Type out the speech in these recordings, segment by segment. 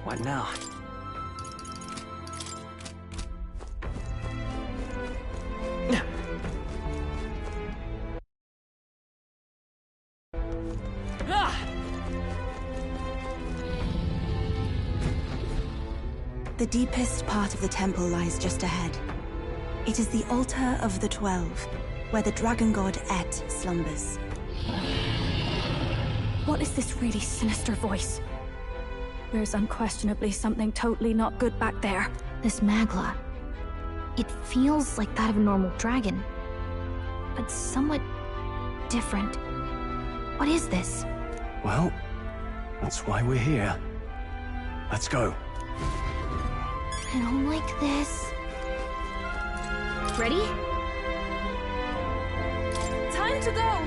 What now? The deepest part of the temple lies just ahead. It is the altar of the 12, where the dragon god Et slumbers. What is this really sinister voice? There's unquestionably something totally not good back there. This Magla. It feels like that of a normal dragon, but somewhat different. What is this? Well, that's why we're here. Let's go. I don't like this. Ready? Time to go!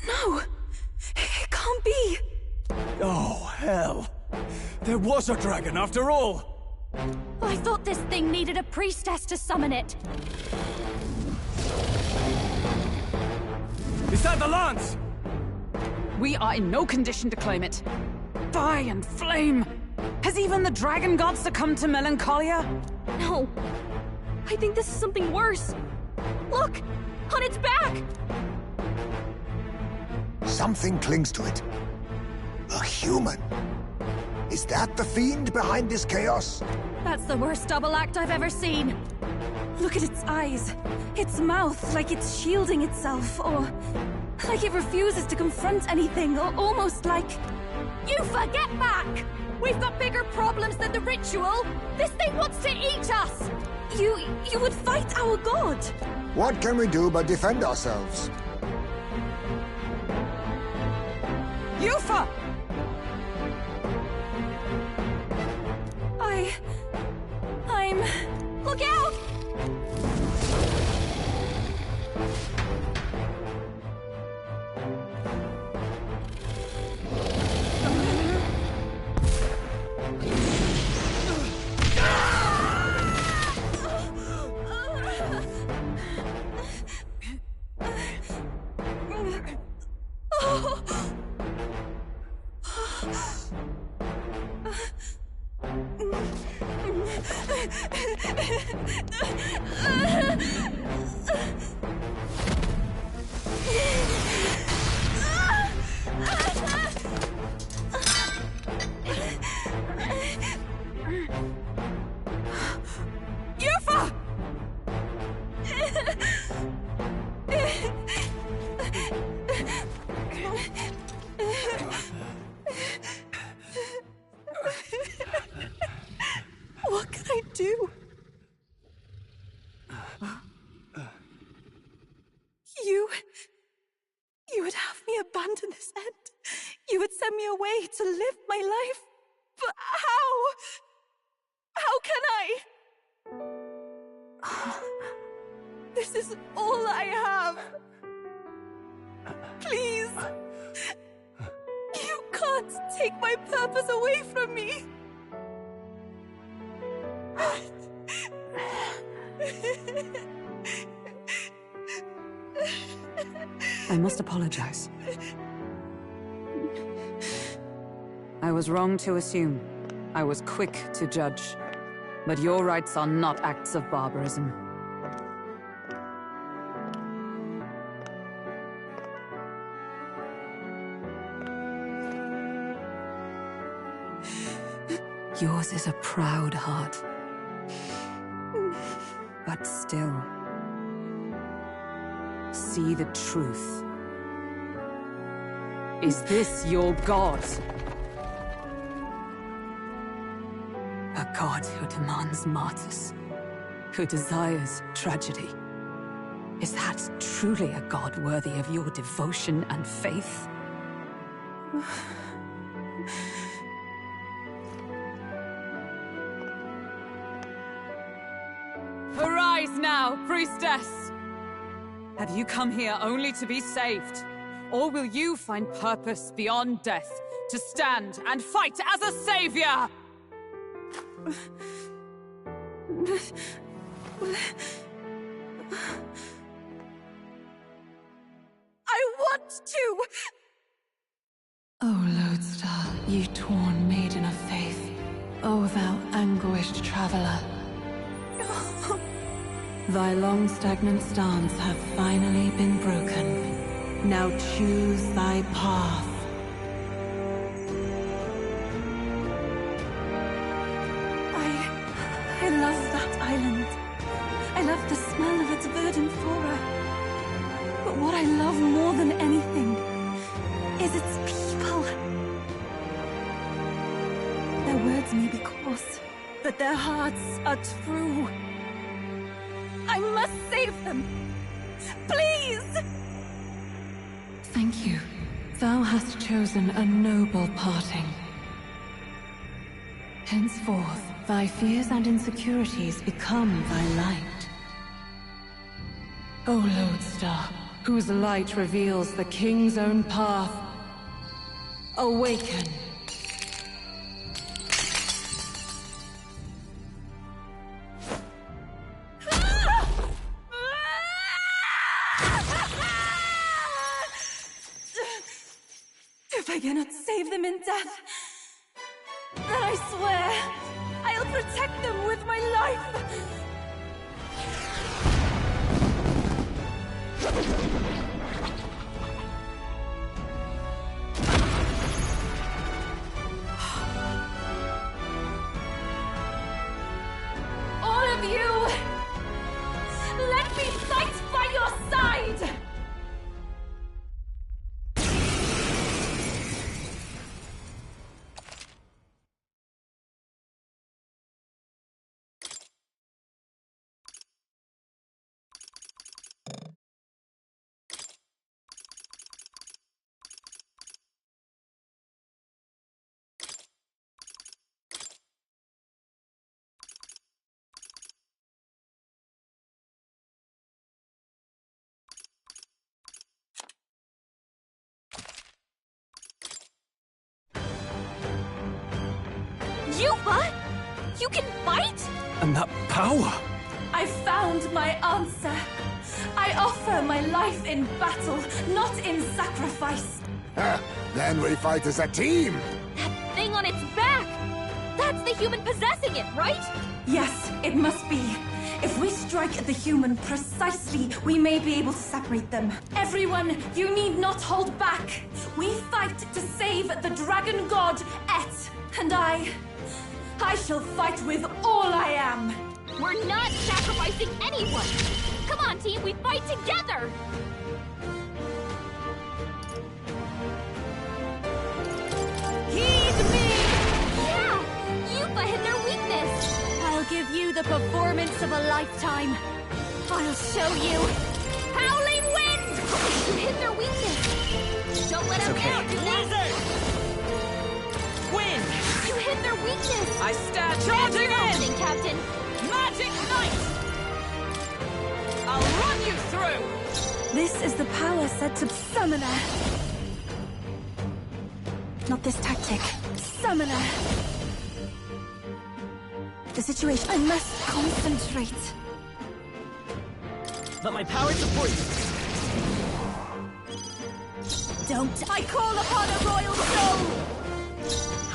No! It can't be! Oh, hell. There was a dragon after all! I thought this thing needed a priestess to summon it. Is that the lance? We are in no condition to claim it. Fire and flame! Has even the dragon god succumbed to melancholia? No. I think this is something worse. Look! On its back! Something clings to it. A human. Is that the fiend behind this chaos? That's the worst double act I've ever seen. Look at its eyes. Its mouth, like it's shielding itself, or like it refuses to confront anything, or almost like... Yufa, get back! We've got bigger problems than the ritual! This thing wants to eat us! You would fight our god! What can we do but defend ourselves? Yufa! I'm... Look out! What can I do? You would have me abandon this end. You would send me away to live my life. But how? How can I? This is all I have. Please. You can't take my purpose away from me. I must apologize. I was wrong to assume. I was quick to judge. But your rites are not acts of barbarism. Yours is a proud heart. But still, see the truth. Is this your god? A god who demands martyrs, who desires tragedy. Is that truly a god worthy of your devotion and faith? Arise now, priestess! Have you come here only to be saved? Or will you find purpose beyond death, to stand and fight as a savior? I want to! O Lodestar, ye torn maiden of faith, O thou anguished traveler. Thy long stagnant stance hath finally been broken. Now choose thy path. I love that island. I love the smell of its verdant flora. But what I love more than anything is its people. Their words may be coarse, but their hearts are true. I must save them. Please! Thank you. Thou hast chosen a noble parting. Henceforth, thy fears and insecurities become thy light. O Lodestar, whose light reveals the King's own path, awaken! If I cannot save them in death, then I swear I'll protect them with my life! All of you! Let me fight by your side! You what? You can fight? And that power! I found my answer. I offer my life in battle, not in sacrifice. Then we fight as a team! That thing on its back! That's the human possessing it, right? Yes, it must be. If we strike the human precisely, we may be able to separate them. Everyone, you need not hold back. We fight to save the dragon god, Et. And I shall fight with all I am. We're not sacrificing anyone! Come on, team, we fight together! Heed me! Yeah! Yupa hit their weakness! I'll give you the performance of a lifetime. I'll show you! Howling wind! You hit their weakness! Don't let them down, do that! Wind! You hit their weakness! I stand Charging charging in! Captain! Magic Knight! I'll run you through! This is the power said to Summoner. Not this tactic. Summoner. The situation. I must concentrate. Let my power support you! Don't. I call upon a royal soul!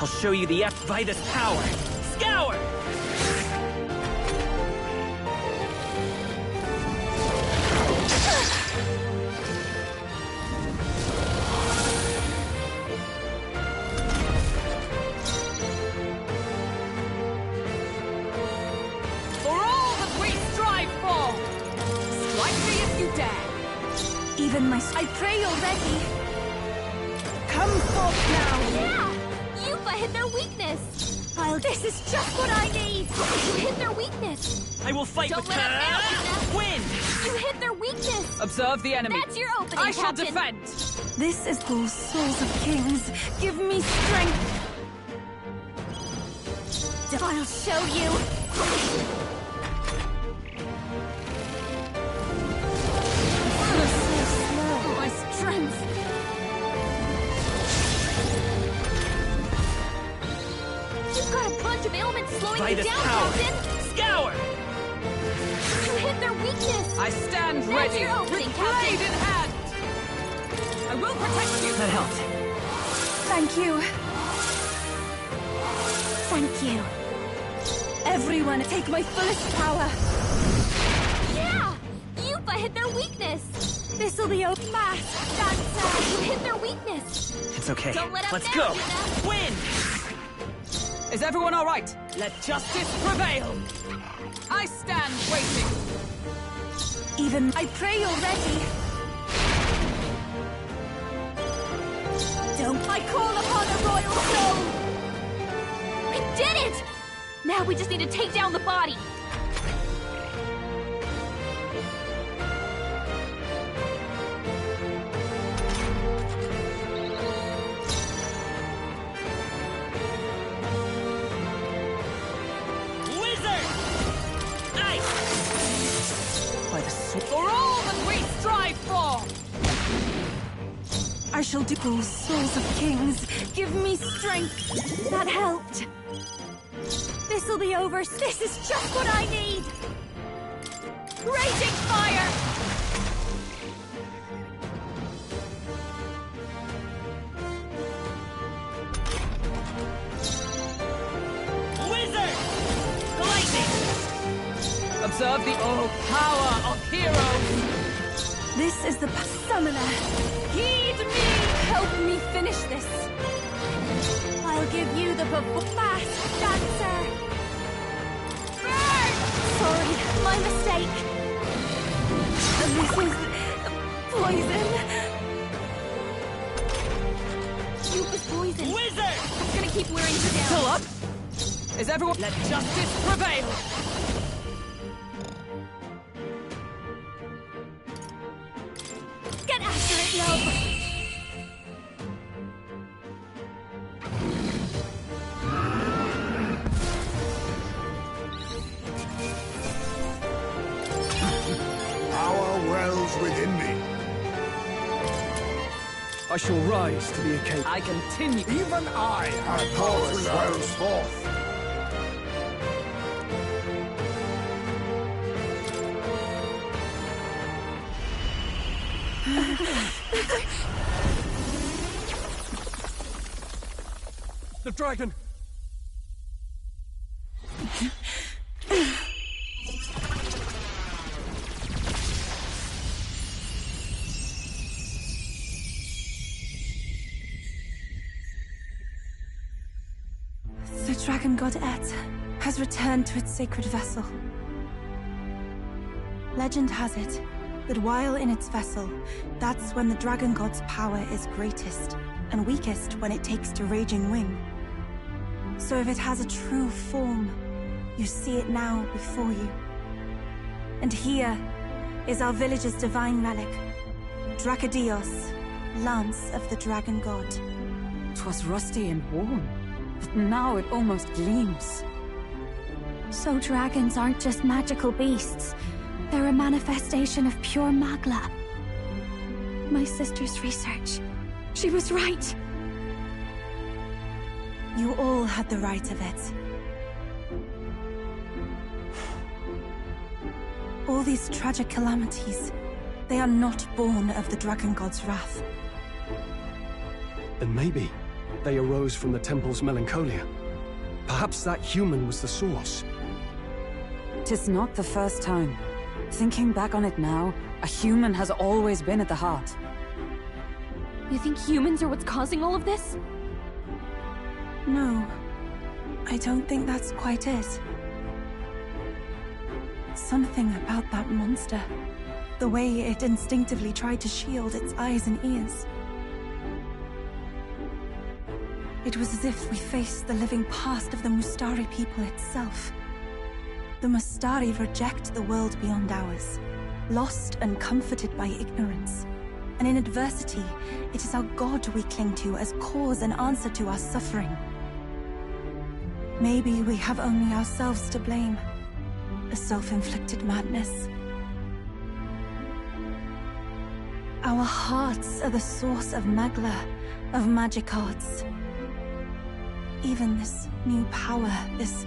I'll show you the Vitus power! Scour! For all that we strive for! Strike me if you dare! Even my... I pray you're ready. Come forth now! Yeah! Yupa hit their weakness! This is just what I need! You hit their weakness! I will fight Don't with let us down, Luna. Win! You hit their weakness! Observe the enemy. That's your opening, I shall Captain. defend. This is for souls of kings. Give me strength. I'll show you! My strength. You've got a bunch of ailments slowing By you this down, power. Captain! Scour! You hit their weakness! I stand That's ready, your with opening, blade Captain. in hand. I will protect you. That helped. Thank you. Thank you. Everyone, take my fullest power. Yeah! Yupa hit their weakness! This'll be a mass! That's you hit their weakness! It's okay. Don't let up Let's now, go. Luna. Win! Is everyone all right? Let justice prevail. I stand waiting. Even I pray you're ready. Don't I call upon a royal soul? We did it! Now we just need to take down the body. Wizard! Ice! By the sword. For all that we strive for. I shall do souls of kings. Give me strength. That helped. This'll be over. This is just what I need. Raging fire! Wizard! Lightning! Observe the power of heroes. This is the summoner. Heed me. Help me finish this. I'll give you the fast dancer. Burn! Sorry, My mistake. this is poison. Yupa's poison. Wizard! It's gonna keep wearing you down. Still up? Is everyone? Let justice prevail. Get after it, love. Power wells within me. I shall rise to the occasion. I continue. Even I have power swells forth. The dragon! The dragon god Et has returned to its sacred vessel. Legend has it that while in its vessel, that's when the dragon god's power is greatest, and weakest when it takes to raging wing. So if it has a true form, you see it now before you. And here is our village's divine relic, Dracodios, Lance of the Dragon God. 'Twas rusty and worn, but now it almost gleams. So dragons aren't just magical beasts. They're a manifestation of pure Magla. My sister's research. She was right. You all had the right of it. All these tragic calamities, they are not born of the Dragon God's wrath. Then maybe they arose from the temple's melancholia. Perhaps that human was the source. 'Tis not the first time. Thinking back on it now, a human has always been at the heart. You think humans are what's causing all of this? No, I don't think that's quite it. Something about that monster. The way it instinctively tried to shield its eyes and ears. It was as if we faced the living past of the Mustari people itself. The Mustari reject the world beyond ours, lost and comforted by ignorance. And in adversity, it is our God we cling to as cause and answer to our suffering. Maybe we have only ourselves to blame. A self-inflicted madness. Our hearts are the source of Magla, of magic arts. Even this new power, this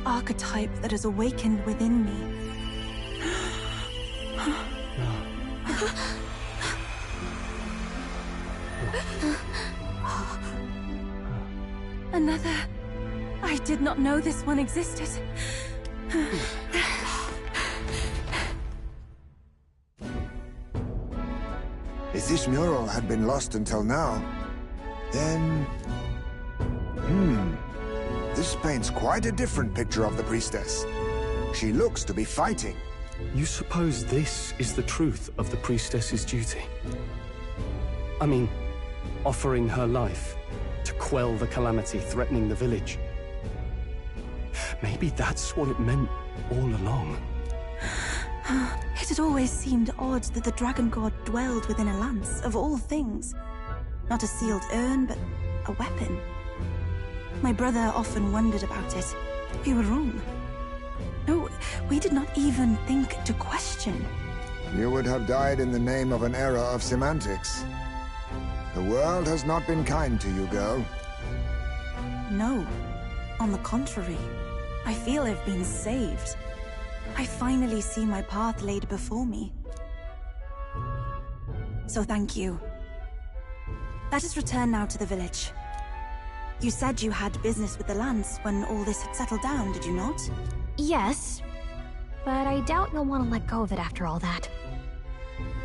archetype that has awakened within me. Another. I did not know this one existed. If this mural had been lost until now, then... This paints quite a different picture of the priestess. She looks to be fighting. You suppose this is the truth of the priestess's duty? I mean, offering her life to quell the calamity threatening the village. Maybe that's what it meant all along. It had always seemed odd that the dragon god dwelled within a lance, of all things. Not a sealed urn, but a weapon. My brother often wondered about it. We were wrong. No, we did not even think to question. You would have died in the name of an era of semantics. The world has not been kind to you, girl. No. On the contrary, I feel I've been saved. I finally see my path laid before me. So thank you. Let us return now to the village. You said you had business with the Lance when all this had settled down, did you not? Yes, but I doubt you'll want to let go of it after all that.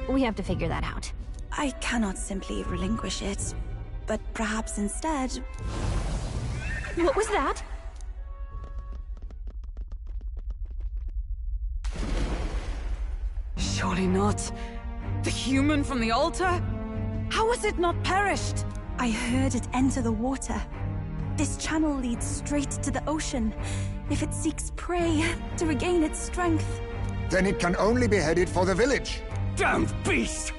We have to figure that out. I cannot simply relinquish it, but perhaps instead... What was that? Surely not. The human from the altar? How has it not perished? I heard it enter the water. This channel leads straight to the ocean. If it seeks prey, to regain its strength. Then it can only be headed for the village. Damned beast!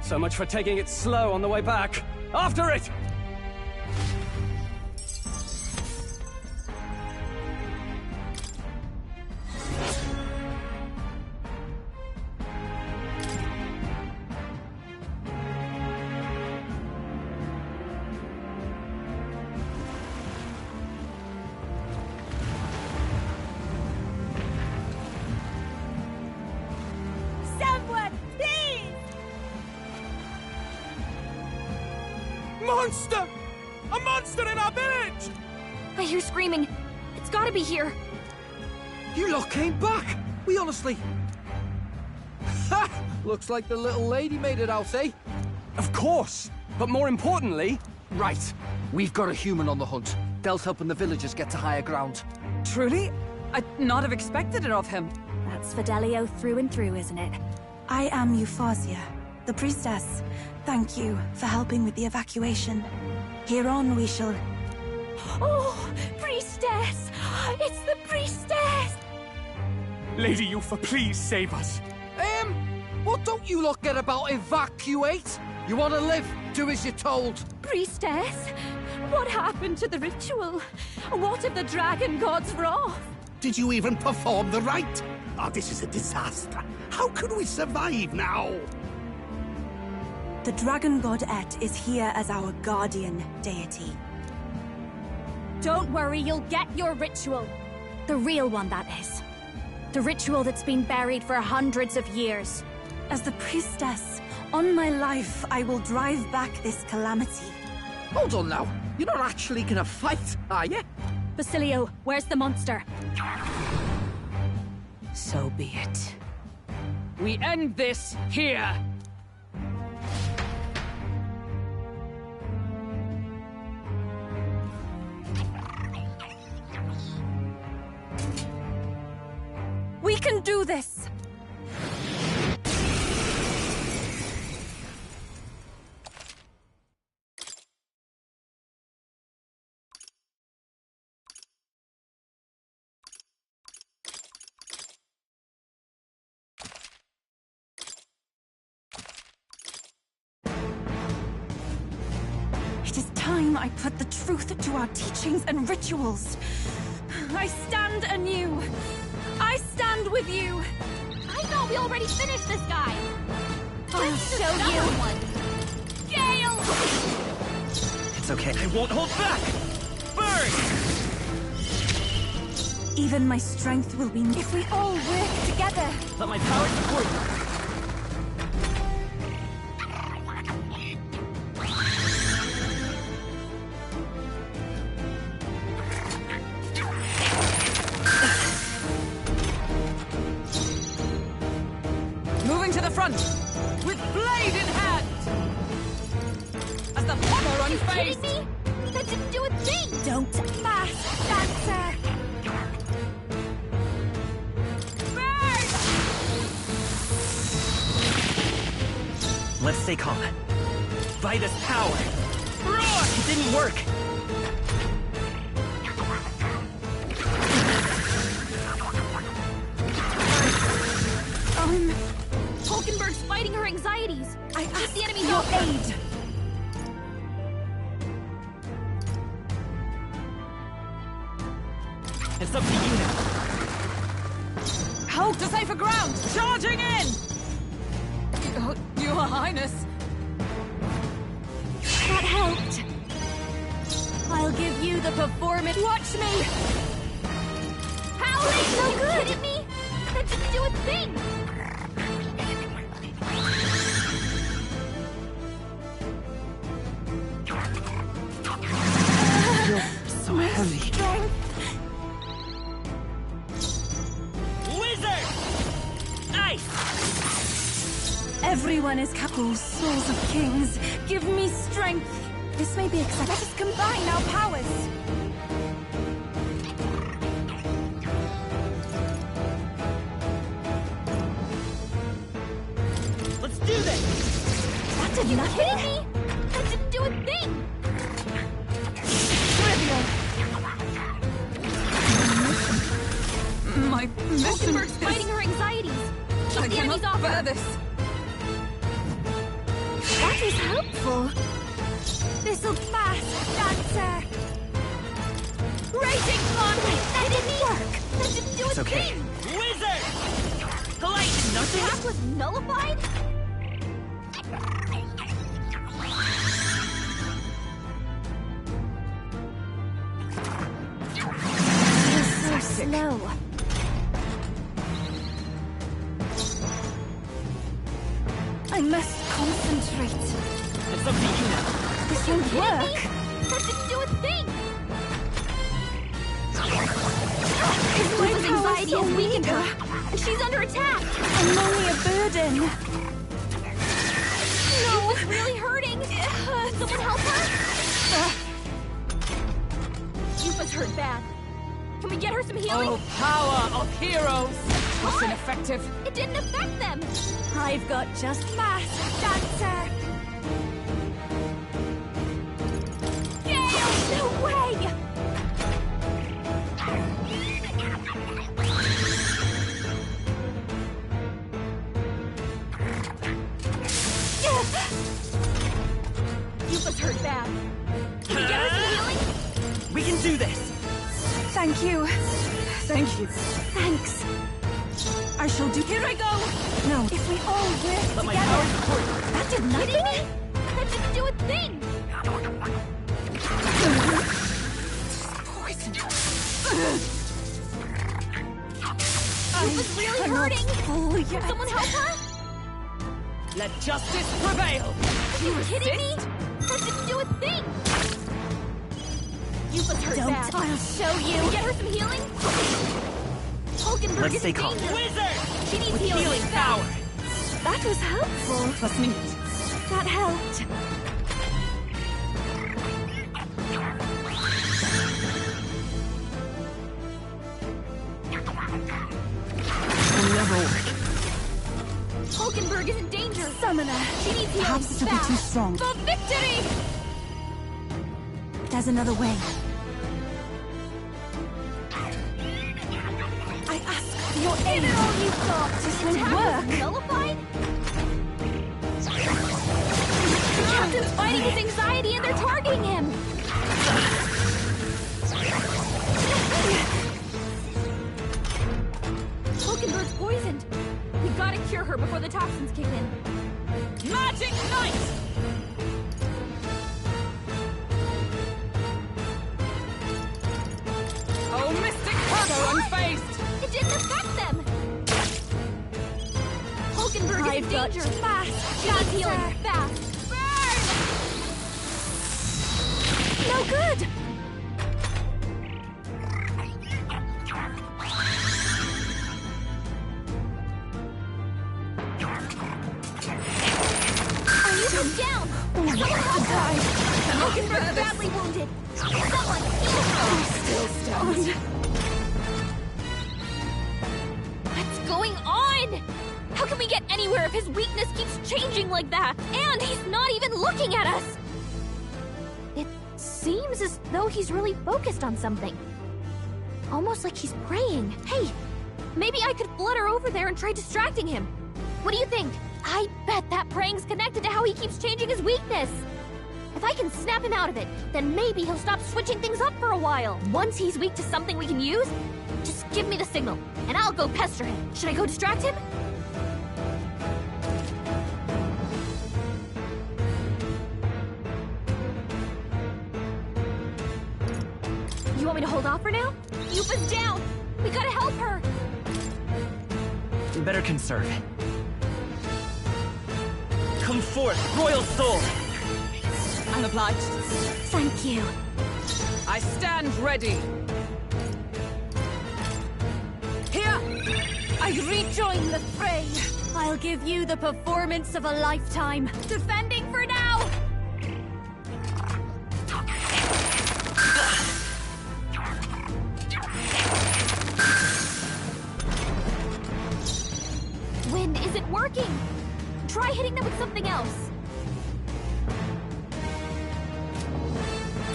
So much for taking it slow on the way back. After it! Monster! A monster in our village! I hear screaming. It's gotta be here. You lot came back! We honestly... Ha! Looks like the little lady made it out, eh? Of course! But more importantly... Right. We've got a human on the hunt. Del's helping the villagers get to higher ground. Truly? I'd not have expected it of him. That's Fidelio through and through, isn't it? I am Euphausia, the priestess. Thank you for helping with the evacuation. Here on we shall... Oh, priestess! It's the priestess! Lady Eupha, please save us. What don't you lot get about evacuate? You want to live, do as you're told. Priestess, what happened to the ritual? What of the dragon god's wrath? Did you even perform the rite? Oh, this is a disaster. How can we survive now? The dragon god Et is here as our guardian deity. Don't worry, you'll get your ritual. The real one, that is. The ritual that's been buried for hundreds of years. As the priestess, on my life, I will drive back this calamity. Hold on now. You're not actually gonna fight, are you? Basilio, where's the monster? So be it. We end this here! We can do this! time I put the truth to our teachings and rituals. I stand anew. I stand with you. I thought we already finished this guy. I'll show you. One. Gale! It's okay. I won't hold back! Burn! Even my strength will be if we all work together. Let my power support you. Moving to the front, with blade in hand! As the hammer Are you unfazed! kidding me? That didn't do a thing! Don't fast, dancer. Let's stay calm. By this power! Roar! It didn't work! Hulkenberg's fighting her anxieties. I Keep ask the enemies your off her. aid. It's up to you now. Hold to safer ground! Charging in! Your Highness! That helped. I'll give you the performance. Watch me. Howling! So good! Are you kidding me? That didn't do a thing! So heavy. Wizard! Ice! Everyone is couples, souls of kings. Give me strength. This may be exciting. Let us combine our powers. Let's do this! That did nothing. Kidding me? That didn't do a thing! Trivial. My mission Hulkenberg's is... fighting her anxieties. Keep I the enemies cannot off bear her. this. That is helpful. This'll pass, dancer. Raging fun. That didn't work! That didn't do It's a okay. thing! Wizard! Light! Nothing? That was nullified? You're so slow. I must concentrate. It's up to you now. This won't work. That didn't do a thing! Is my Luna's power anxiety so has weakened weak? her, and she's under attack! I'm only a burden. No! It's really hurting! Someone help her? Yupa's hurt bad. Can we get her some healing? Oh, power of heroes! Was ineffective. It didn't affect them! I've got just mass, dancer. Gale! No way! Yupa's hurt bad. Can we get her some healing? We can do this! Thank you. Thank you. Thanks. I shall do. Here I go. No, if we all work Let my together. power support you. That did Kidding nothing. me? That didn't do a thing! Poison. Yupa's really hurting! Oh, Can someone help her? Let justice prevail! Are you kidding me? That didn't do a thing! Yupa's hurt Don't. bad. I'll show Can we you. get her some healing? Hulkenberg Let's is stay in calm. danger. Wizard! She needs healing. Healing power! That was helpful. Let's meet. That helped. Will never work. Hulkenberg is in danger. Summoner. She needs healing. Perhaps this will be fast. too strong. For victory! There's another way. I ask for your aid. Give it all you've got. This The won't attack work. was nullified? The captain's fighting his anxiety and they're targeting him. her before the toxins kick in. Magic Knight! Oh, Mystic Shadow unfazed! It didn't affect them! Hulkenberg is in danger! Fast! God's healing! Fast! Burn! No good! He's down! Someone help her! Hulkenberg's badly wounded! Someone heal her! Still stunned. What's going on? How can we get anywhere if his weakness keeps changing like that? And he's not even looking at us! It seems as though he's really focused on something. Almost like he's praying. Hey, maybe I could flutter over there and try distracting him. What do you think? I bet that praying's connected to how he keeps changing his weakness. If I can snap him out of it, then maybe he'll stop switching things up for a while. Once he's weak to something we can use, just give me the signal, and I'll go pester him. Should I go distract him? You want me to hold off for now? Yupa's down! We gotta help her! Better conserve. Come forth, Royal Soul! I'm obliged. Thank you. I stand ready. Here! I rejoin the fray! I'll give you the performance of a lifetime. Defending for now! Wind isn't working! Try hitting them with something else.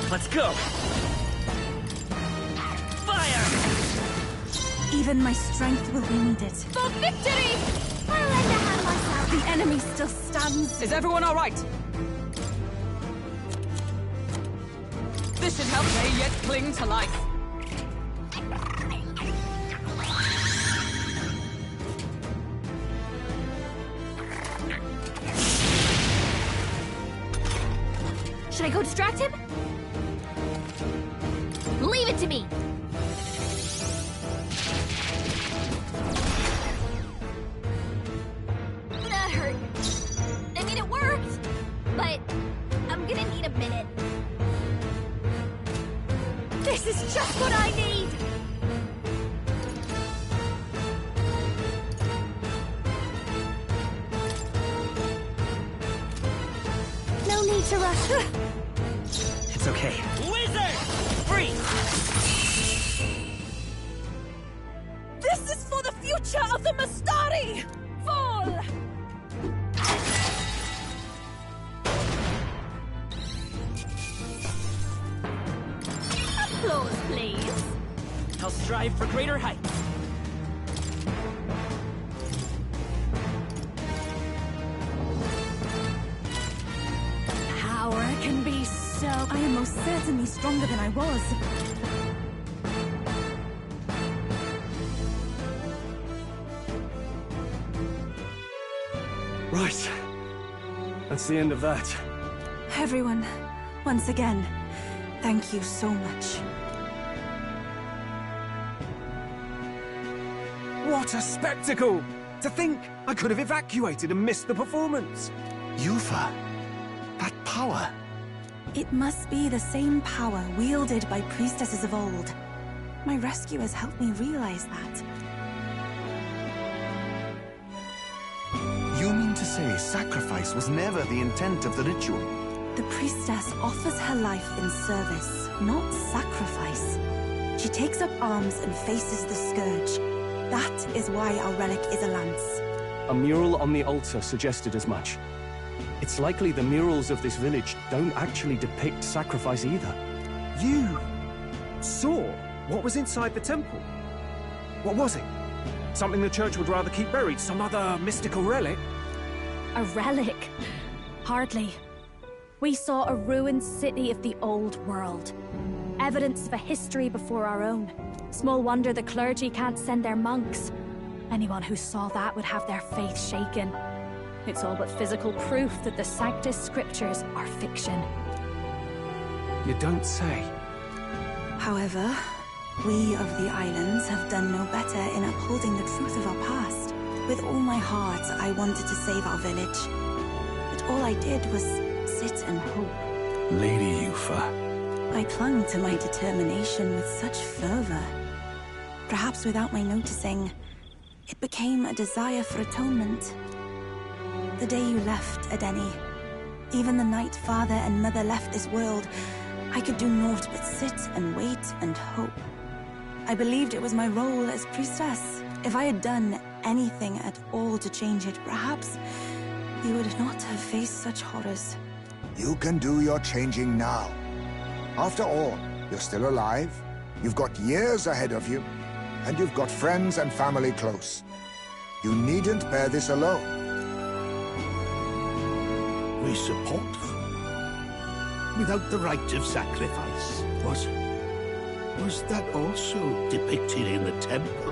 Let's go! Fire! Even my strength will be needed. For victory! I'll lend a hand myself. The enemy still stands. Is everyone all right? This should help May yet cling to life. Should I go distract him? Leave it to me! That hurt. I mean, it worked! But I'm gonna need a minute. This is just what I need! No need to rush. It's okay. Wizard! Free! This is for the future of the Mastari! Fall! Applause, please. I'll strive for greater heights. Power can be so... I am most certainly stronger than I was. Right. That's the end of that. Everyone, once again, thank you so much. What a spectacle! To think I could have evacuated and missed the performance. Yufa, that power. It must be the same power wielded by priestesses of old. My rescuers helped me realize that. You mean to say sacrifice was never the intent of the ritual? The priestess offers her life in service, not sacrifice. She takes up arms and faces the scourge. That is why our relic is a lance. A mural on the altar suggested as much. It's likely the murals of this village don't actually depict sacrifice either. You saw what was inside the temple? What was it? Something the church would rather keep buried? Some other mystical relic? A relic? Hardly. We saw a ruined city of the old world. Evidence of a history before our own. Small wonder the clergy can't send their monks. Anyone who saw that would have their faith shaken. It's all but physical proof that the Sanctus Scriptures are fiction. You don't say. However, we of the islands have done no better in upholding the truth of our past. With all my heart, I wanted to save our village. But all I did was sit and hope. Lady Yufa. I clung to my determination with such fervor. Perhaps without my noticing, it became a desire for atonement. The day you left, Adeni, even the night father and mother left this world, I could do naught but sit and wait and hope. I believed it was my role as priestess. If I had done anything at all to change it, perhaps you would not have faced such horrors. You can do your changing now. After all, you're still alive, you've got years ahead of you, and you've got friends and family close. You needn't bear this alone. We support them. Without the rite of sacrifice. Was that also depicted in the temple?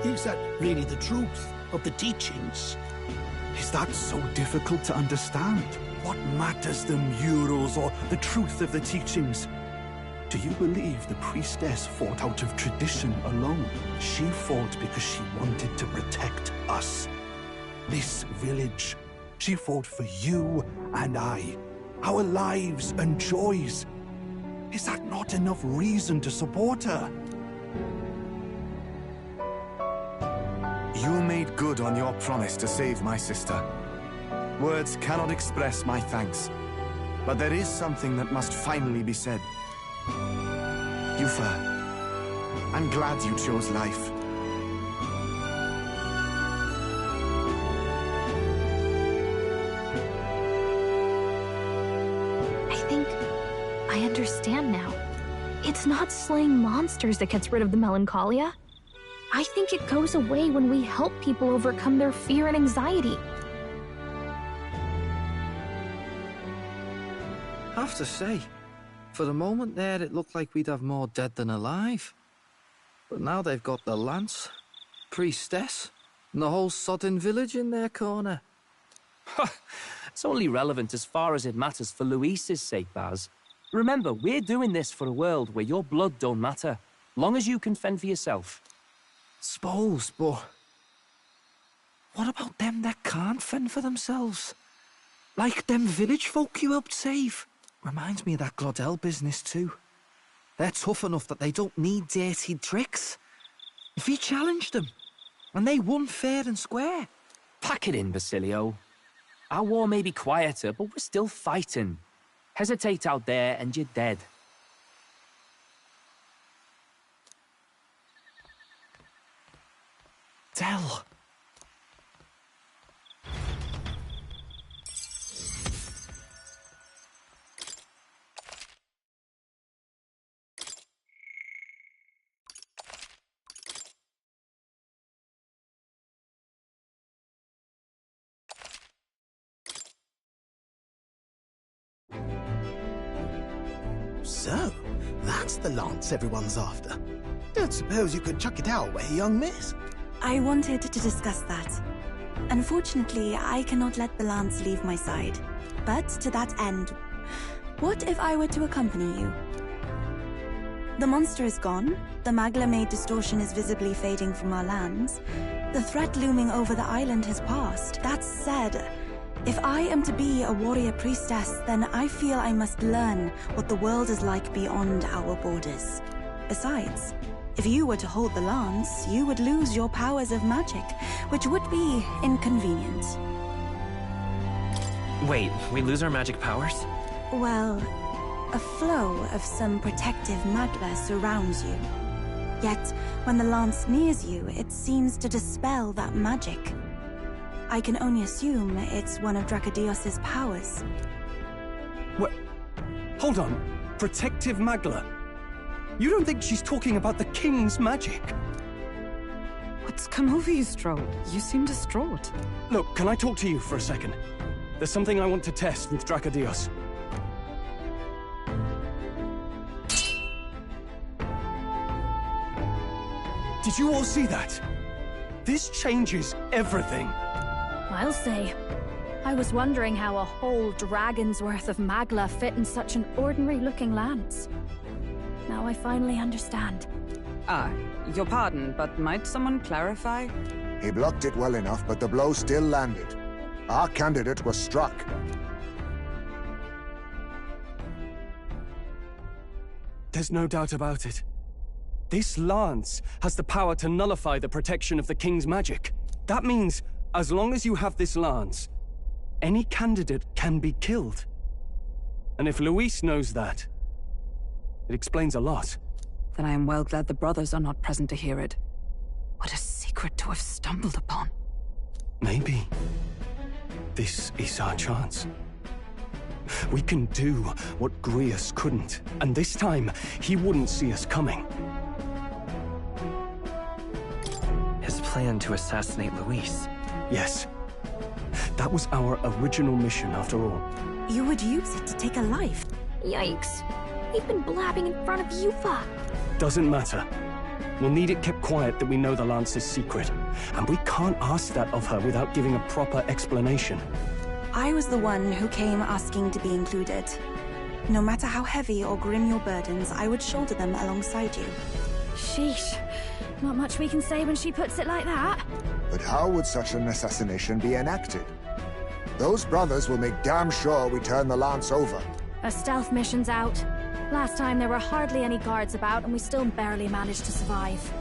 Is that really the truth of the teachings? Is that so difficult to understand? What matters the murals or the truth of the teachings? Do you believe the priestess fought out of tradition alone? She fought because she wanted to protect us. This village. She fought for you and I. Our lives and joys. Is that not enough reason to support her? You made good on your promise to save my sister. Words cannot express my thanks. But there is something that must finally be said. Yufa, I'm glad you chose life. I understand now. It's not slaying monsters that gets rid of the melancholia. I think it goes away when we help people overcome their fear and anxiety. Have to say, for the moment there, it looked like we'd have more dead than alive. But now they've got the lance, priestess, and the whole sodden village in their corner. It's only relevant as far as it matters for Luis's sake, Baz. Remember, we're doing this for a world where your blood don't matter, long as you can fend for yourself. Suppose, but what about them that can't fend for themselves? Like them village folk you helped save. Reminds me of that Glodell business too. They're tough enough that they don't need dirty tricks. If you challenged them, and they won fair and square. Pack it in, Basilio. Our war may be quieter, but we're still fighting. Hesitate out there and you're dead. Tell. So, that's the lance everyone's after. Don't suppose you could chuck it our way, young miss? I wanted to discuss that. Unfortunately, I cannot let the lance leave my side. But to that end, what if I were to accompany you? The monster is gone, the Magla-made distortion is visibly fading from our lands, the threat looming over the island has passed. That said, if I am to be a warrior priestess, then I feel I must learn what the world is like beyond our borders. Besides, if you were to hold the lance, you would lose your powers of magic, which would be inconvenient. Wait, we lose our magic powers? Well, a flow of some protective magla surrounds you. Yet, when the lance nears you, it seems to dispel that magic. I can only assume it's one of Dracodios's powers. What? Hold on. Protective Magla? You don't think she's talking about the king's magic? What's come over you, Strode? You seem distraught. Look, can I talk to you for a second? There's something I want to test with Dracodios. Did you all see that? This changes everything. I'll say. I was wondering how a whole dragon's worth of magla fit in such an ordinary-looking lance. Now I finally understand. Your pardon, but might someone clarify? He blocked it well enough, but the blow still landed. Our candidate was struck. There's no doubt about it. This lance has the power to nullify the protection of the king's magic. That means, as long as you have this lance, any candidate can be killed. And if Luis knows that, it explains a lot. Then I am well glad the brothers are not present to hear it. What a secret to have stumbled upon. Maybe this is our chance. We can do what Grius couldn't, and this time, he wouldn't see us coming. His plan to assassinate Luis. Yes. That was our original mission, after all. You would use it to take a life. Yikes. We've been blabbing in front of Yufa. Doesn't matter. We'll need it kept quiet that we know the Lance's secret. And we can't ask that of her without giving a proper explanation. I was the one who came asking to be included. No matter how heavy or grim your burdens, I would shoulder them alongside you. Sheesh. Not much we can say when she puts it like that. But how would such an assassination be enacted? Those brothers will make damn sure we turn the lance over. A stealth mission's out. Last time there were hardly any guards about and we still barely managed to survive.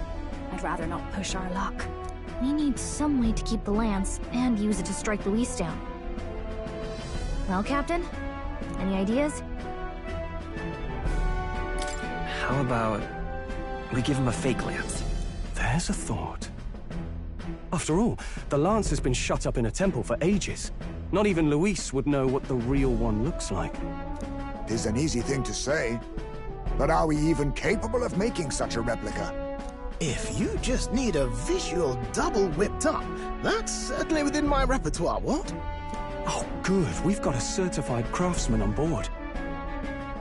I'd rather not push our luck. We need some way to keep the lance and use it to strike Luis down. Well, Captain? Any ideas? How about we give him a fake lance? There's a thought. After all, the lance has been shut up in a temple for ages. Not even Luis would know what the real one looks like. Tis an easy thing to say, but are we even capable of making such a replica? If you just need a visual double whipped up, that's certainly within my repertoire, what? Oh, good. We've got a certified craftsman on board.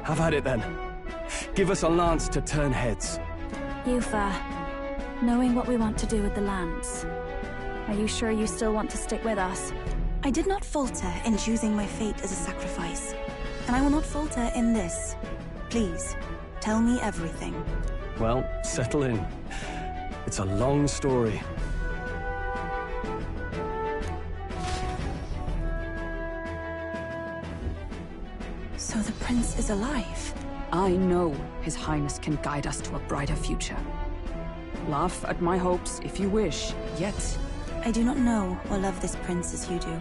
Have at it, then. Give us a lance to turn heads. Yufa, knowing what we want to do with the lance, are you sure you still want to stick with us? I did not falter in choosing my fate as a sacrifice. And I will not falter in this. Please, tell me everything. Well, settle in. It's a long story. So the prince is alive? I know His Highness can guide us to a brighter future. Laugh at my hopes if you wish, yet... I do not know or love this prince as you do.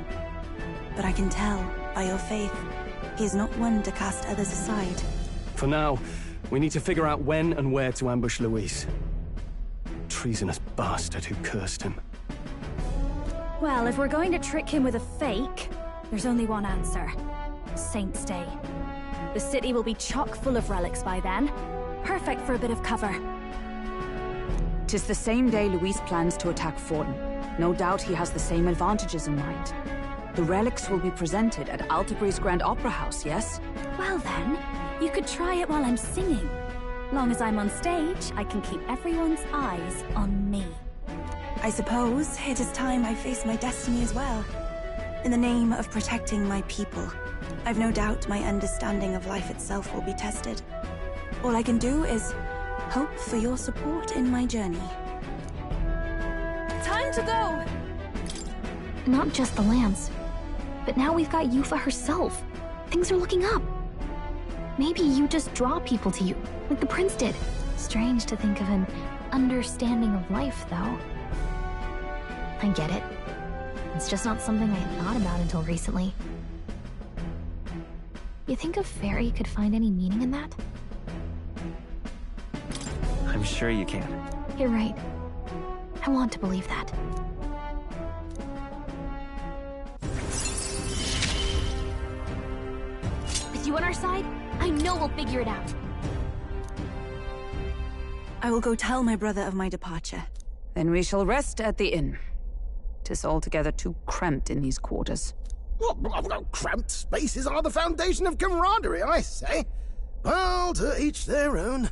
But I can tell, by your faith, he is not one to cast others aside. For now, we need to figure out when and where to ambush Luis. Treasonous bastard who cursed him. Well, if we're going to trick him with a fake, there's only one answer. Saint's Day. The city will be chock full of relics by then. Perfect for a bit of cover. 'Tis the same day Luis plans to attack Forden. No doubt he has the same advantages in mind. The relics will be presented at Altebri's Grand Opera House, yes? Well then, you could try it while I'm singing. Long as I'm on stage, I can keep everyone's eyes on me. I suppose it is time I face my destiny as well. In the name of protecting my people, I've no doubt my understanding of life itself will be tested. All I can do is hope for your support in my journey. Time to go! Not just the lance, but now we've got Yufa herself. Things are looking up. Maybe you just draw people to you, like the prince did. Strange to think of an understanding of life, though. I get it. It's just not something I had thought about until recently. You think a fairy could find any meaning in that? I'm sure you can. You're right. I want to believe that. With you on our side, I know we'll figure it out. I will go tell my brother of my departure. Then we shall rest at the inn. 'Tis altogether too cramped in these quarters. What? Cramped spaces are the foundation of camaraderie, I say. Well, to each their own.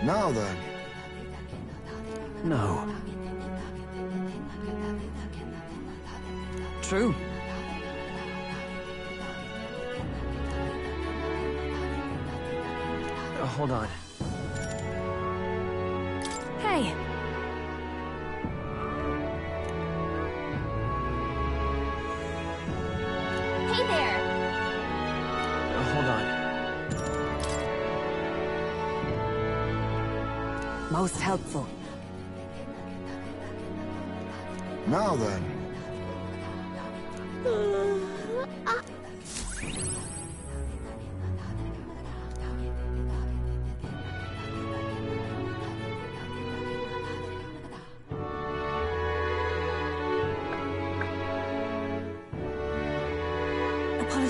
Now then. No. True. Hold on. Hey, Hey there! Hold on. Most helpful. Now then.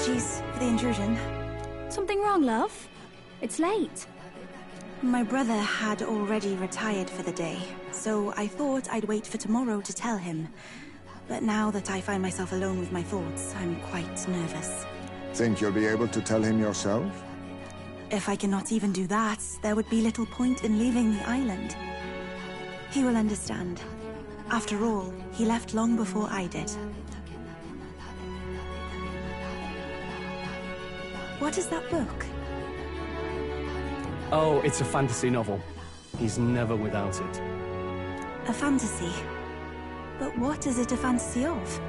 apologies for the intrusion. Something wrong, love? It's late. My brother had already retired for the day, so I thought I'd wait for tomorrow to tell him. But now that I find myself alone with my thoughts, I'm quite nervous. Think you'll be able to tell him yourself? If I cannot even do that, there would be little point in leaving the island. He will understand. After all, he left long before I did. What is that book? Oh, it's a fantasy novel. He's never without it. A fantasy? But what is it a fantasy of?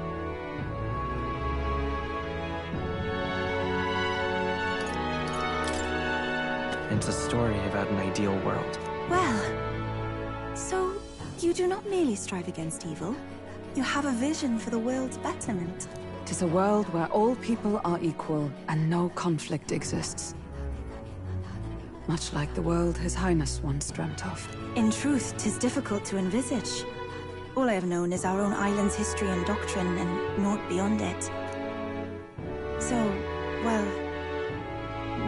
It's a story about an ideal world. Well, so you do not merely strive against evil. You have a vision for the world's betterment. 'Tis a world where all people are equal and no conflict exists. Much like the world His Highness once dreamt of. In truth, 'tis difficult to envisage. All I have known is our own island's history and doctrine, and naught beyond it. So, well,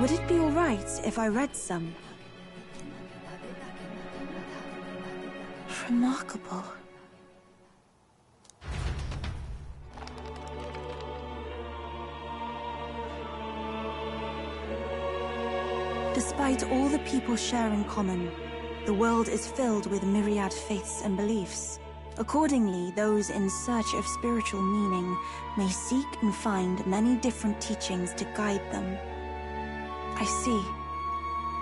would it be all right if I read some? Remarkable. Despite all the people share in common, the world is filled with myriad faiths and beliefs. Accordingly, those in search of spiritual meaning may seek and find many different teachings to guide them. I see.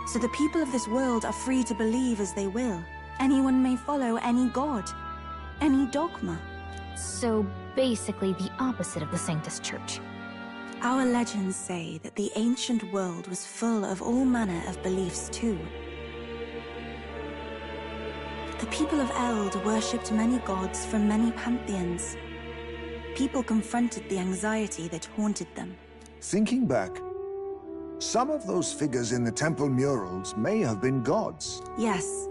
So the people of this world are free to believe as they will. Anyone may follow any god, any dogma. So basically the opposite of the Sanctus Church. Our legends say that the ancient world was full of all manner of beliefs too. The people of Eld worshipped many gods from many pantheons. People confronted the anxiety that haunted them. Thinking back, some of those figures in the temple murals may have been gods. Yes.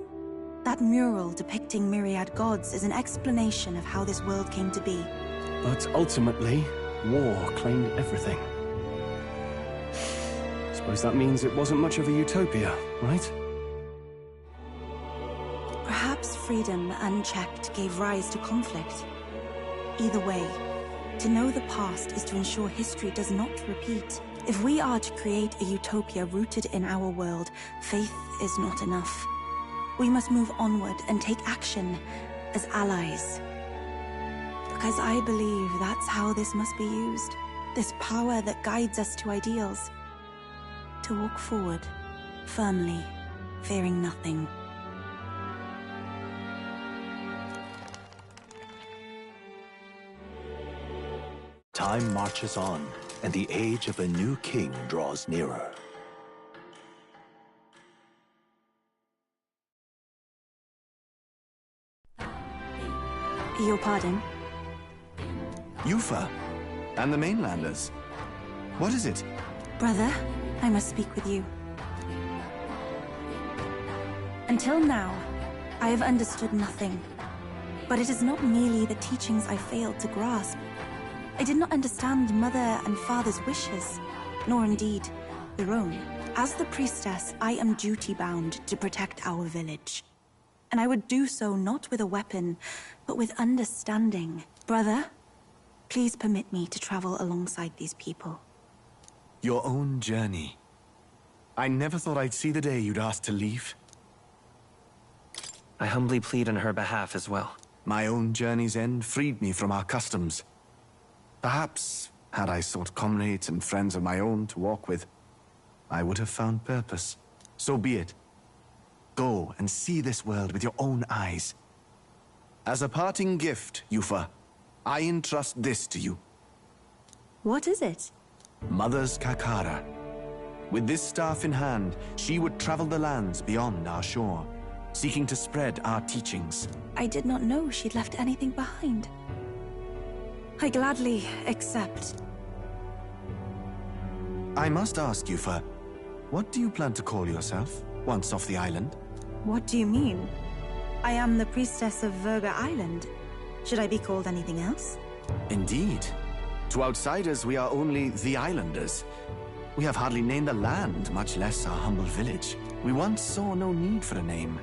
That mural depicting myriad gods is an explanation of how this world came to be. But ultimately, war claimed everything. Suppose that means it wasn't much of a utopia, right? Perhaps freedom unchecked gave rise to conflict. Either way, to know the past is to ensure history does not repeat. If we are to create a utopia rooted in our world, faith is not enough. We must move onward and take action as allies. Because I believe that's how this must be used. This power that guides us to ideals. To walk forward, firmly, fearing nothing. Time marches on, and the age of a new king draws nearer. Your pardon? Yufa, and the mainlanders. What is it? Brother, I must speak with you. Until now, I have understood nothing. But it is not merely the teachings I failed to grasp. I did not understand Mother and Father's wishes, nor indeed their own. As the priestess, I am duty-bound to protect our village. And I would do so not with a weapon, but with understanding. Brother, please permit me to travel alongside these people. Your own journey. I never thought I'd see the day you'd ask to leave. I humbly plead on her behalf as well. My own journey's end freed me from our customs. Perhaps, had I sought comrades and friends of my own to walk with, I would have found purpose. So be it. Go and see this world with your own eyes. As a parting gift, Yufa, I entrust this to you. What is it? Mother's Kakara. With this staff in hand, she would travel the lands beyond our shore, seeking to spread our teachings. I did not know she'd left anything behind. I gladly accept. I must ask, Yufa, what do you plan to call yourself, once off the island? What do you mean? I am the priestess of Verga Island. Should I be called anything else? Indeed. To outsiders, we are only the islanders. We have hardly named the land, much less our humble village. We once saw no need for a name.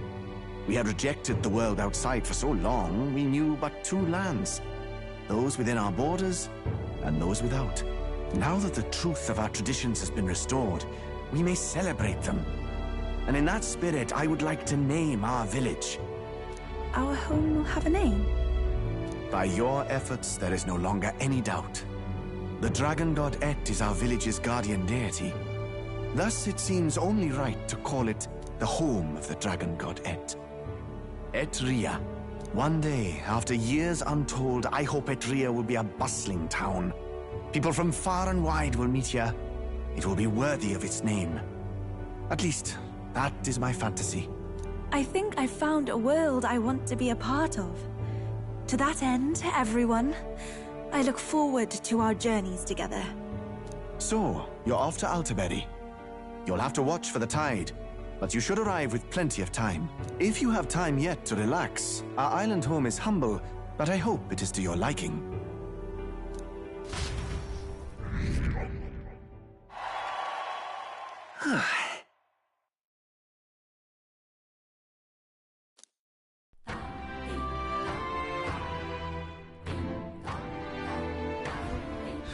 We had rejected the world outside for so long, we knew but two lands. Those within our borders, and those without. Now that the truth of our traditions has been restored, we may celebrate them. And in that spirit, I would like to name our village. Our home will have a name? By your efforts, there is no longer any doubt. The dragon god Et is our village's guardian deity. Thus, it seems only right to call it the home of the dragon god Et. Etria. One day, after years untold, I hope Etria will be a bustling town. People from far and wide will meet here. It will be worthy of its name. At least, that is my fantasy. I think I found a world I want to be a part of. To that end, everyone, I look forward to our journeys together. So, you're off to Altaberry. You'll have to watch for the tide, but you should arrive with plenty of time. If you have time yet to relax, our island home is humble, but I hope it is to your liking.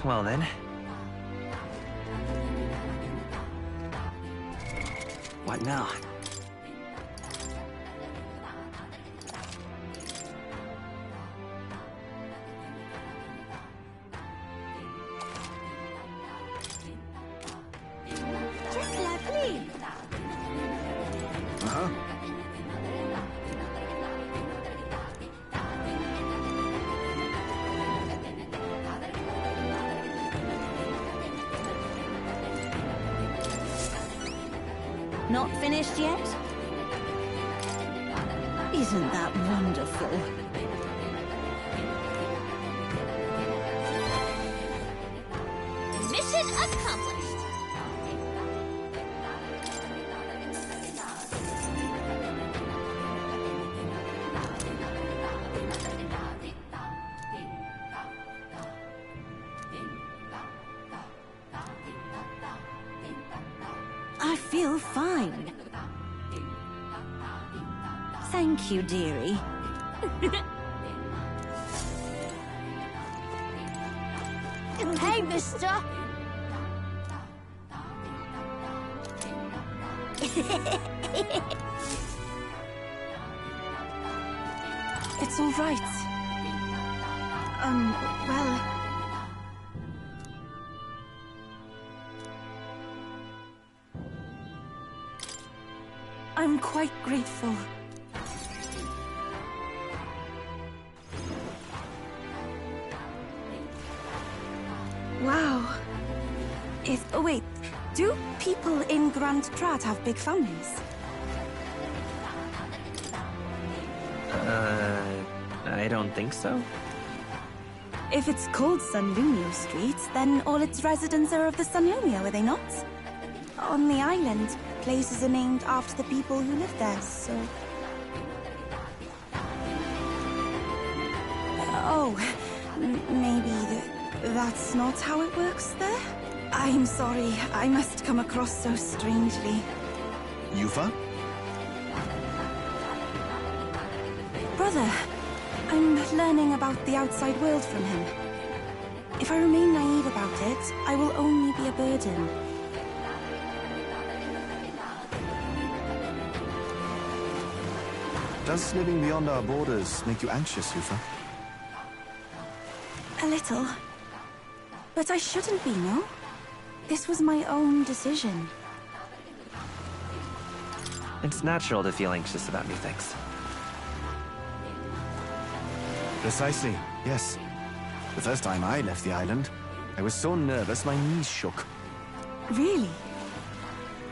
Well then. What now? Just lovely. Uh-huh. Not finished yet? Isn't that wonderful? Mission accomplished! I feel fine. Thank you, dearie. Hey, mister! It's all right. Well... I'm quite grateful. Wow. Oh wait, do people in Grand Trat have big families? I don't think so. If it's called Sunlumio Street, then all its residents are of the Sunlumio, are they not? On the island, places are named after the people who live there, so... Oh, maybe that's not how it works there? I'm sorry, I must come across so strangely. Yufa? Brother, I'm learning about the outside world from him. If I remain naive about it, I will only be a burden. Does living beyond our borders make you anxious, Yufa? A little. But I shouldn't be, no? This was my own decision. It's natural to feel anxious about new things. Precisely, yes. The first time I left the island, I was so nervous my knees shook. Really?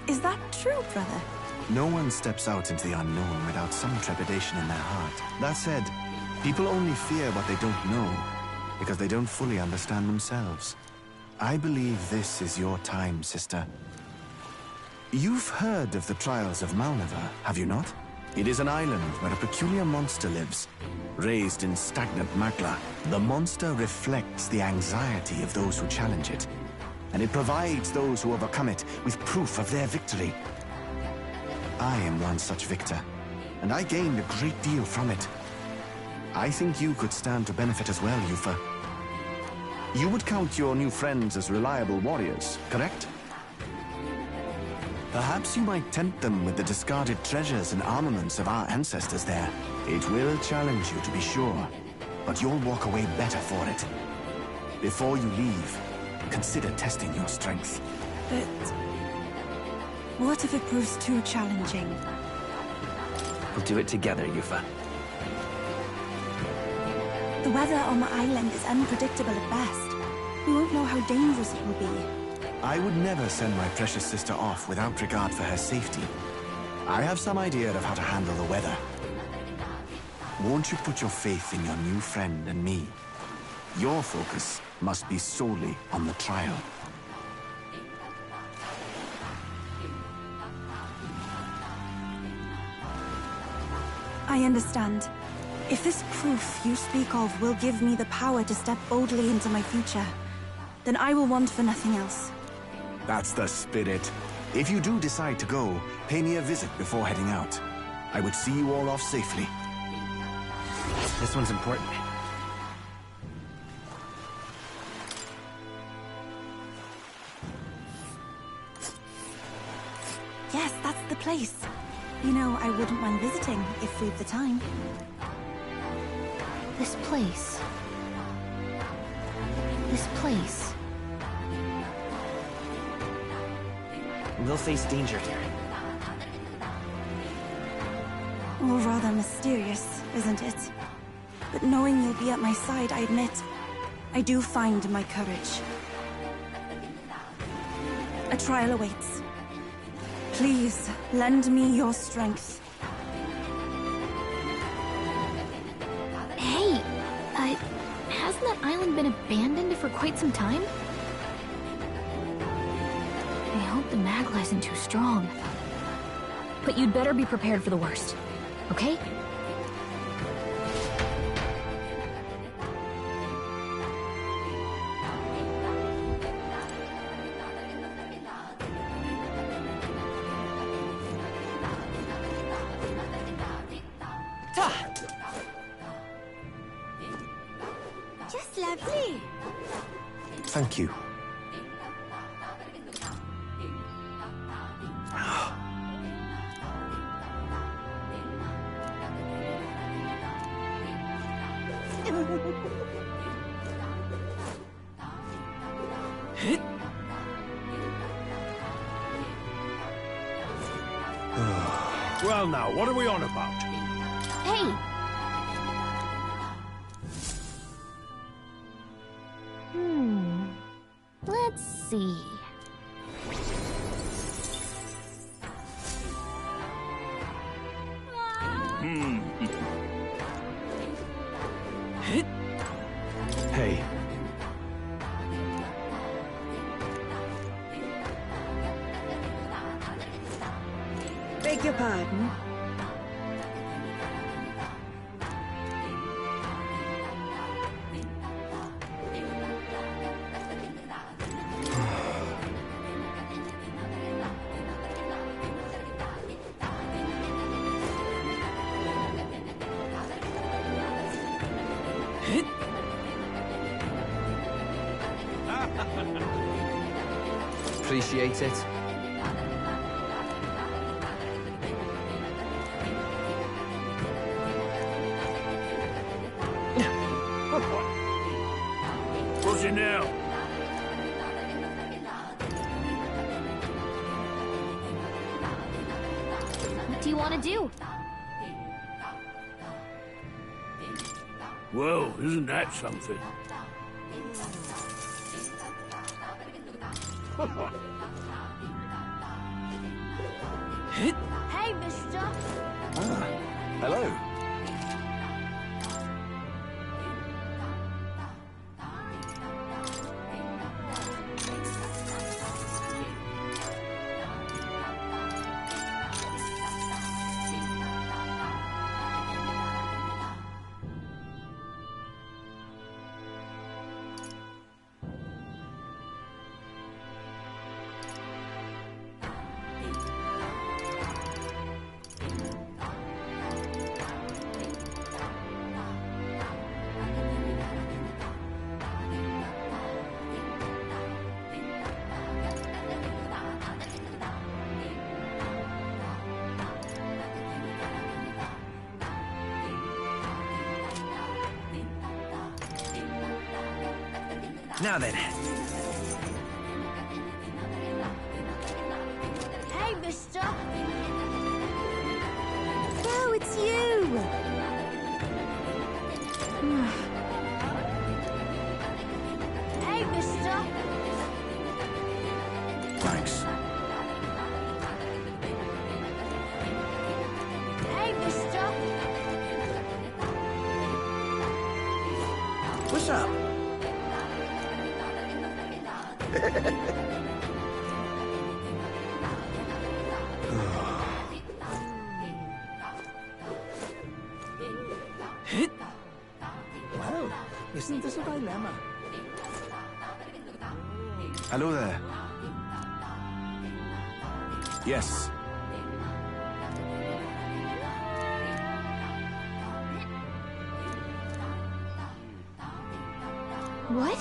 Is that true, brother? No one steps out into the unknown without some trepidation in their heart. That said, people only fear what they don't know, because they don't fully understand themselves. I believe this is your time, sister. You've heard of the trials of Malnever, have you not? It is an island where a peculiar monster lives, raised in stagnant magma. The monster reflects the anxiety of those who challenge it, and it provides those who overcome it with proof of their victory. I am one such victor, and I gained a great deal from it. I think you could stand to benefit as well, Yufa. You would count your new friends as reliable warriors, correct? Perhaps you might tempt them with the discarded treasures and armaments of our ancestors there. It will challenge you, to be sure, but you'll walk away better for it. Before you leave, consider testing your strength. But what if it proves too challenging? We'll do it together, Yufa. The weather on the island is unpredictable at best. We won't know how dangerous it will be. I would never send my precious sister off without regard for her safety. I have some idea of how to handle the weather. Won't you put your faith in your new friend and me? Your focus must be solely on the trial. I understand. If this proof you speak of will give me the power to step boldly into my future, then I will want for nothing else. That's the spirit. If you do decide to go, pay me a visit before heading out. I would see you all off safely. This one's important. Yes, that's the place. You know, I wouldn't mind visiting if we've the time. This place. This place. We'll face danger here. All rather mysterious, isn't it? But knowing you'll be at my side, I admit, I do find my courage. A trial awaits. Please, lend me your strength. Hey, hasn't that island been abandoned for quite some time? I hope the magma isn't too strong. But you'd better be prepared for the worst, okay? Just lovely. Thank you. Well now, what are we on about? Hey! Let's see. Hey. Beg your pardon? Appreciate it. do you want to do? Whoa, isn't that something? Hey, mister! Hello. Now then. Hey, mister! Oh, it's you! Hey, mister! Thanks. Hey, mister! What's up? Well, isn't this a dilemma? Hello there. Yes. What?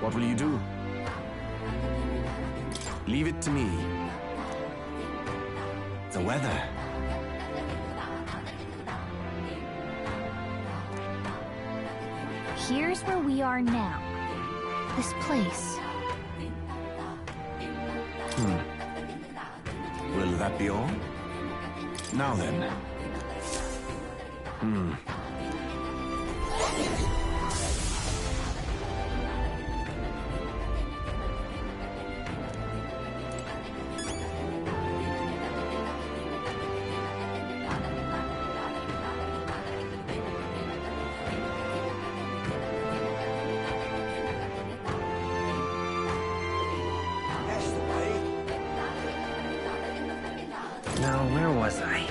What will you do? Leave it to me. The weather. Here's where we are now. This place. Will that be all? Now then. Now, where was I?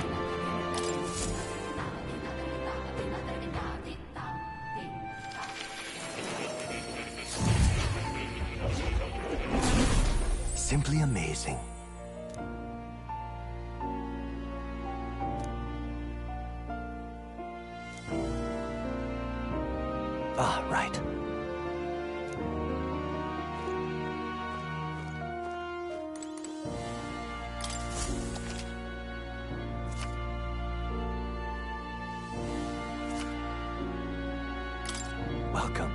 Simply amazing. Ah, right. Welcome.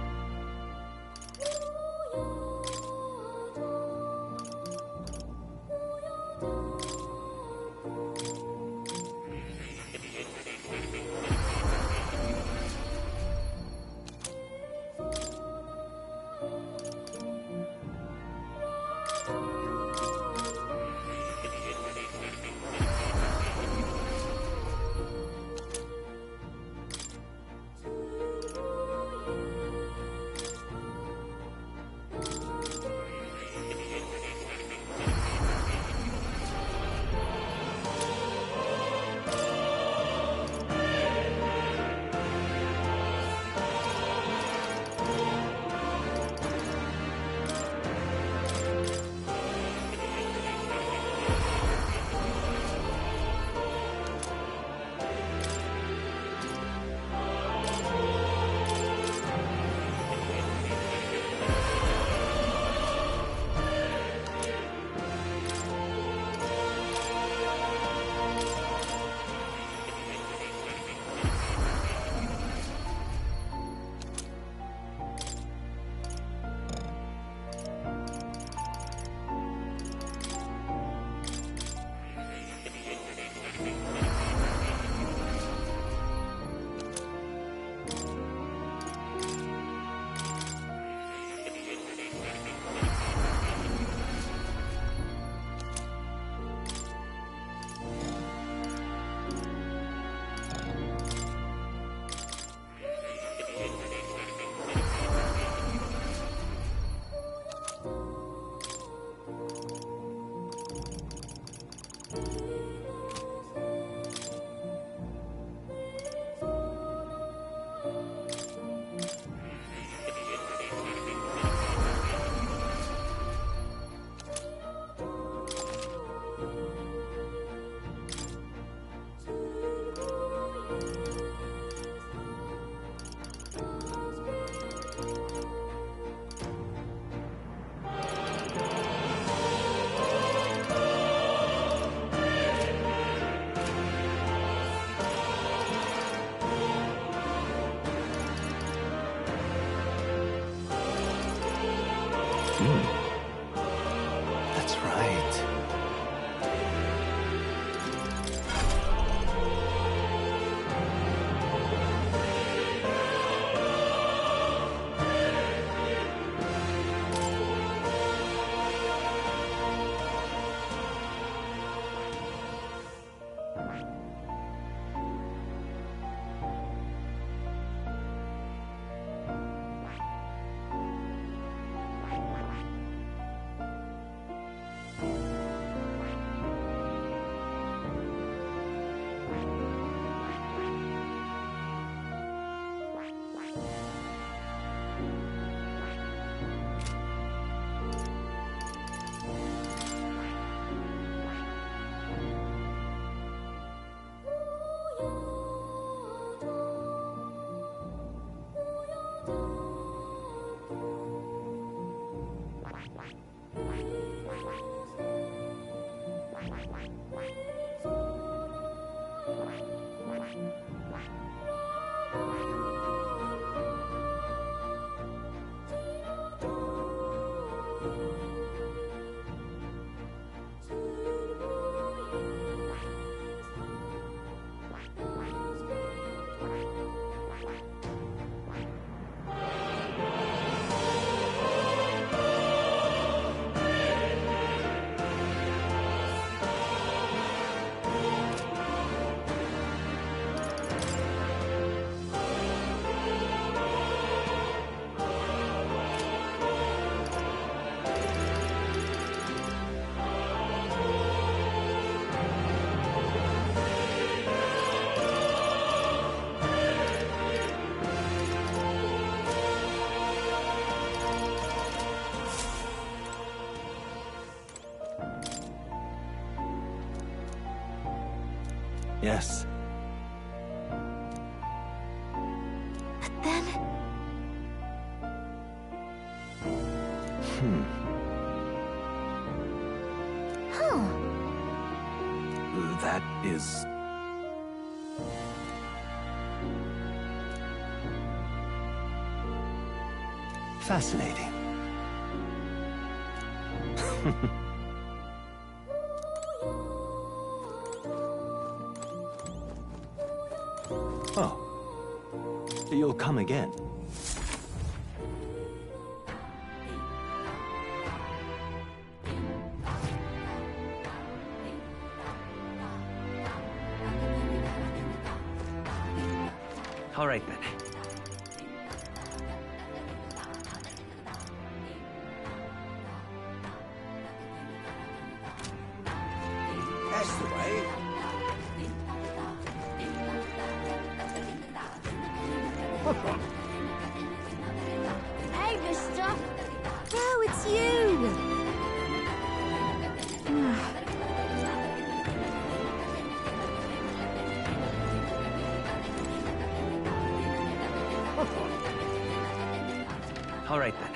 Yes. But then... Huh. That is... fascinating. Oh. You'll come again. All right, then. That's the way. Hey, mister! Oh, it's you! All right, then.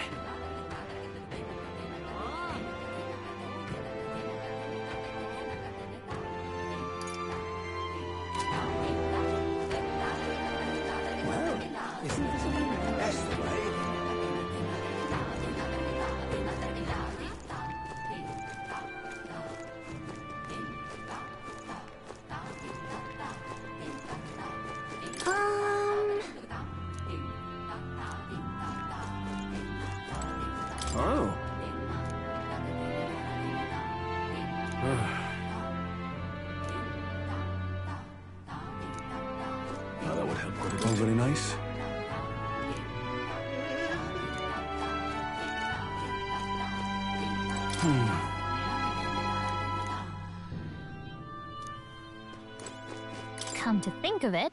That's the way. Oh. Well, that would help quite a bit. Oh, very nice. Come to think of it,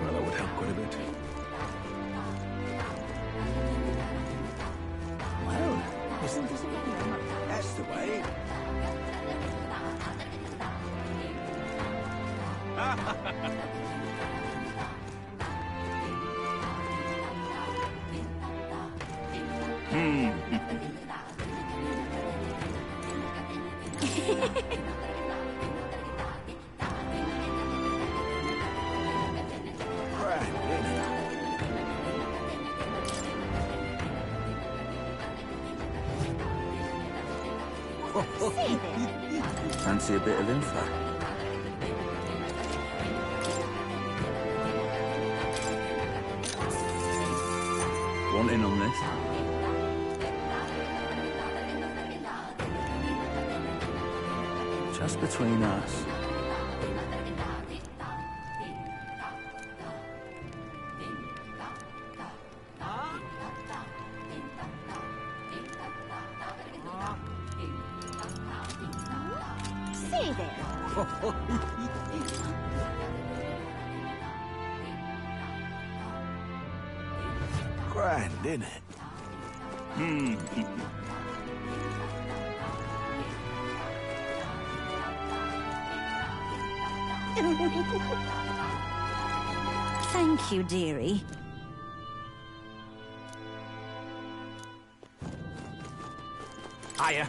Well, that would help quite a bit. Well, isn't this... That's the way. Fancy a bit of info? Want in on this? Just between us. say there. Grand, isn't it? Thank you, dearie. Higher.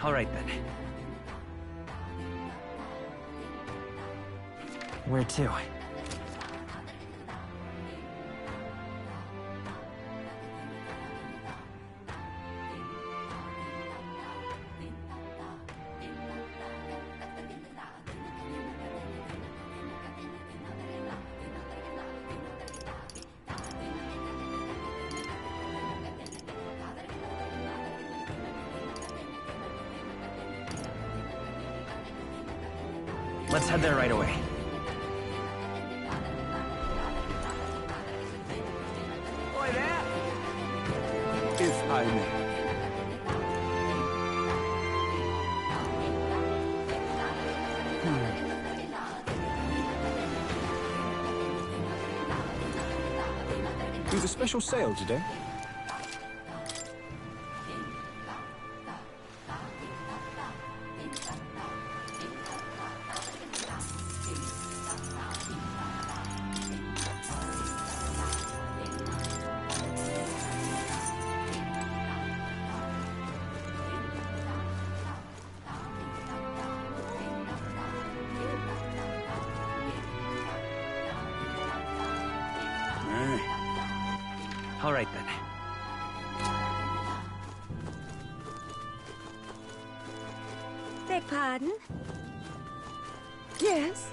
All right, then. Where to? Let's head there right away. Boy, there! If I may. There's a special sale today. All right, then. Beg pardon? Yes?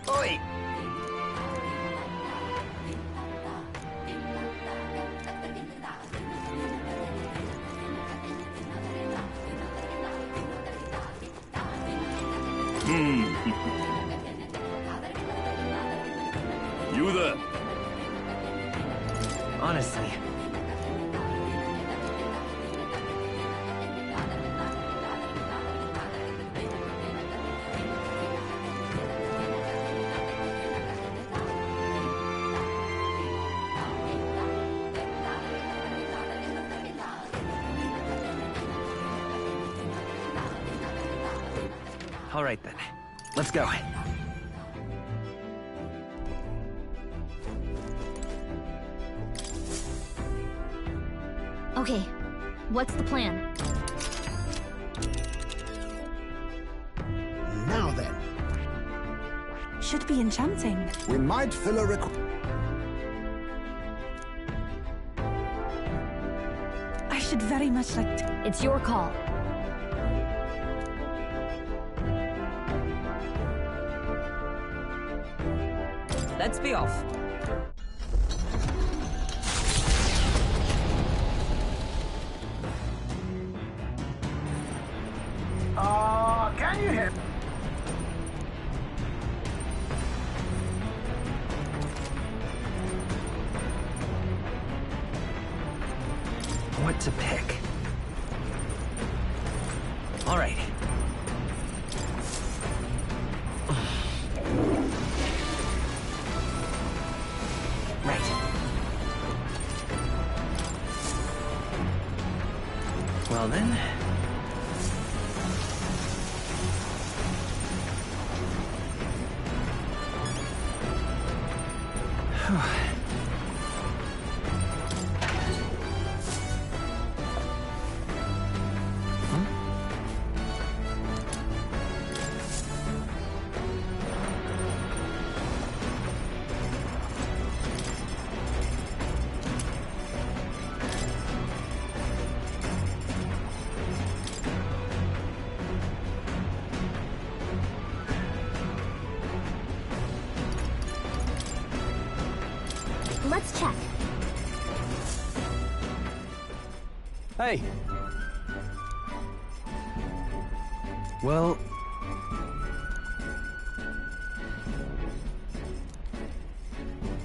Oi! You there? Honestly. All right, then. Let's go. Okay, what's the plan? Now then, Should be enchanting. we might fill a I should very much like to... It's your call. Let's be off. Can you hear? What to pick? All right. Right. Well then. Let's check. Hey. Well...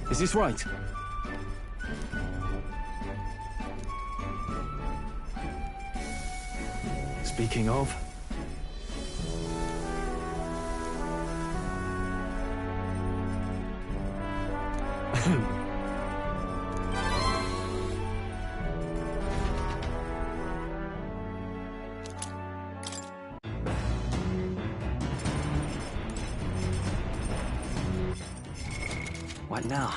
Is this right? Speaking of... What now?